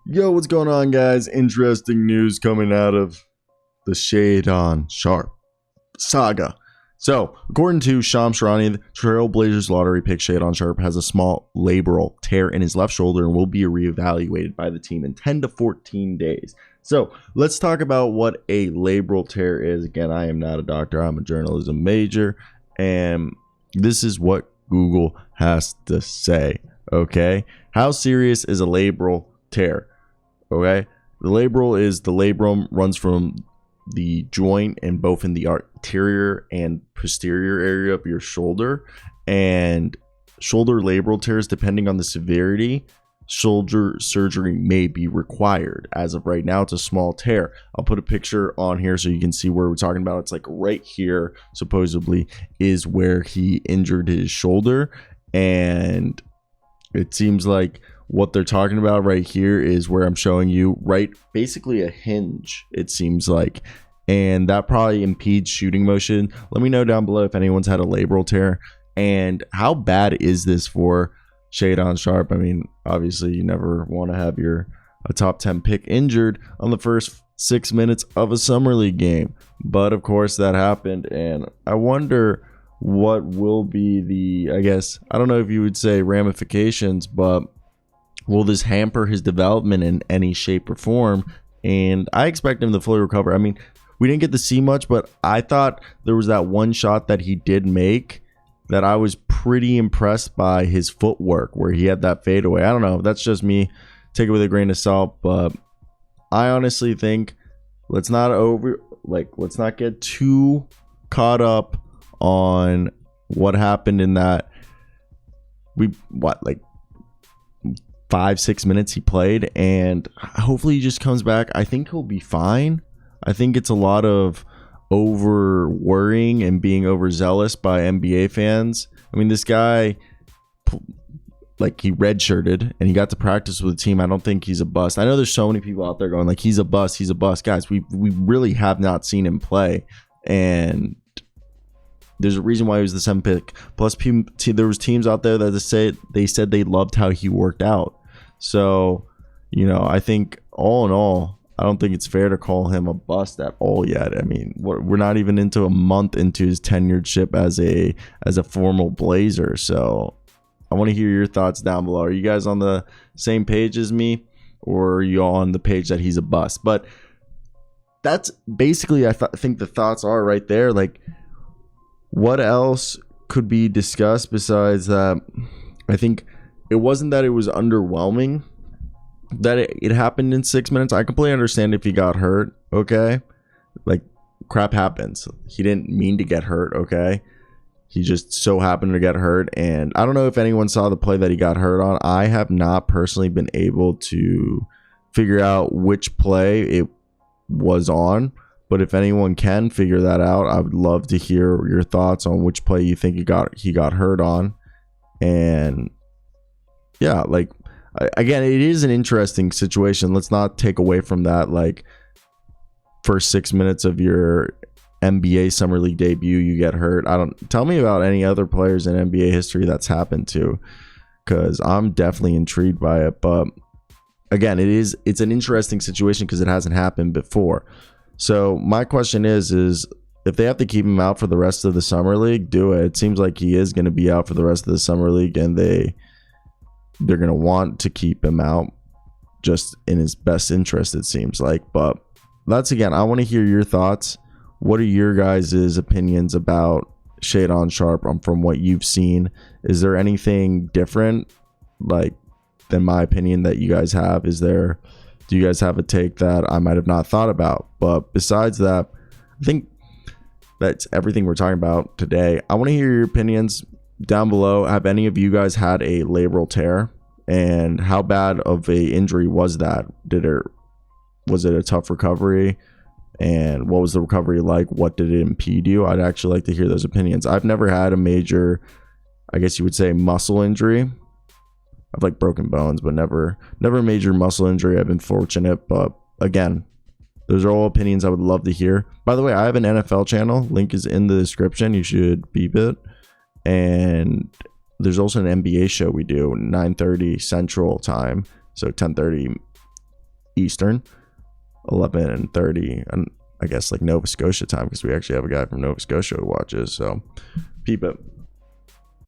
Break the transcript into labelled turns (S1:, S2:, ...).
S1: Yo, what's going on, guys? Interesting news coming out of the Shaedon Sharpe saga. So, according to Shams Charania, the Trailblazers lottery pick Shaedon Sharpe has a small labral tear in his left shoulder and will be reevaluated by the team in 10 to 14 days. So, let's talk about what a labral tear is. Again, I am not a doctor, I'm a journalism major, and this is what Google has to say, okay? How serious is a labral tear? Okay, the labrum runs from the joint and both in the anterior and posterior area of your shoulder, and shoulder labral tears, depending on the severity, shoulder surgery may be required. As of right now, it's a small tear. I'll put a picture on here so you can see where we're talking about. It's like right here supposedly is where he injured his shoulder, and it seems like what they're talking about right here is where I'm showing you, right, basically a hinge, it seems like, and that probably impedes shooting motion. Let me know down below if anyone's had a labral tear, and how bad is this for Shaedon Sharpe? I mean, obviously you never want to have a top 10 pick injured on the first 6 minutes of a summer league game, but of course that happened, and I wonder what will be the, I guess, I don't know if you would say ramifications, but will this hamper his development in any shape or form? And I expect him to fully recover. I mean, we didn't get to see much, but I thought there was that one shot that he did make that I was pretty impressed by his footwork, where he had that fadeaway. I don't know. That's just me. Take it with a grain of salt. But I honestly think let's not get too caught up on what happened in that 5-6 minutes he played, and hopefully he just comes back. I think he'll be fine. I think it's a lot of over worrying and being overzealous by NBA fans. I mean, this guy, like, he redshirted and he got to practice with the team. I don't think he's a bust. I know there's so many people out there going like, he's a bust, guys. We really have not seen him play, and there's a reason why he was the 7th pick. Plus, there was teams out there that they said they loved how he worked out. So, I think all in all, I don't think it's fair to call him a bust at all yet. I mean, we're not even into a month into his tenureship as a formal Blazer. So, I want to hear your thoughts down below. Are you guys on the same page as me, or are you all on the page that he's a bust? But that's basically, I think the thoughts are right there. Like, what else could be discussed besides that? I think it wasn't that it was underwhelming that it happened in 6 minutes. I completely understand if he got hurt, okay? Like, crap happens. He didn't mean to get hurt, okay? He just so happened to get hurt, and I don't know if anyone saw the play that he got hurt on. I have not personally been able to figure out which play it was on. But if anyone can figure that out, I would love to hear your thoughts on which play you think he got hurt on. And yeah, like, again, it is an interesting situation. Let's not take away from that. Like, first 6 minutes of your NBA Summer League debut, you get hurt. Tell me about any other players in NBA history that's happened to, because I'm definitely intrigued by it. But again, it's an interesting situation because it hasn't happened before. So my question is if they have to keep him out for the rest of the summer league, do it. It seems like he is going to be out for the rest of the summer league, and they're going to want to keep him out just in his best interest, it seems like. But that's, again, I want to hear your thoughts. What are your guys' opinions about Shaedon Sharpe from what you've seen? Is there anything different, like, than my opinion that you guys have? Do you guys have a take that I might have not thought about? But besides that, I think that's everything we're talking about today. I want to hear your opinions down below. Have any of you guys had a labral tear? And how bad of a injury was that? Was it a tough recovery? And what was the recovery like? What did it impede you? I'd actually like to hear those opinions. I've never had a major, I guess you would say, muscle injury. I've like broken bones, but never a major muscle injury. I've been fortunate, but again, those are all opinions I would love to hear. By the way, I have an NFL channel. Link is in the description. You should beep it. And there's also an NBA show we do, 9:30 Central Time, so 10:30 Eastern, 11:30, and I guess like Nova Scotia time, because we actually have a guy from Nova Scotia who watches. So peep it.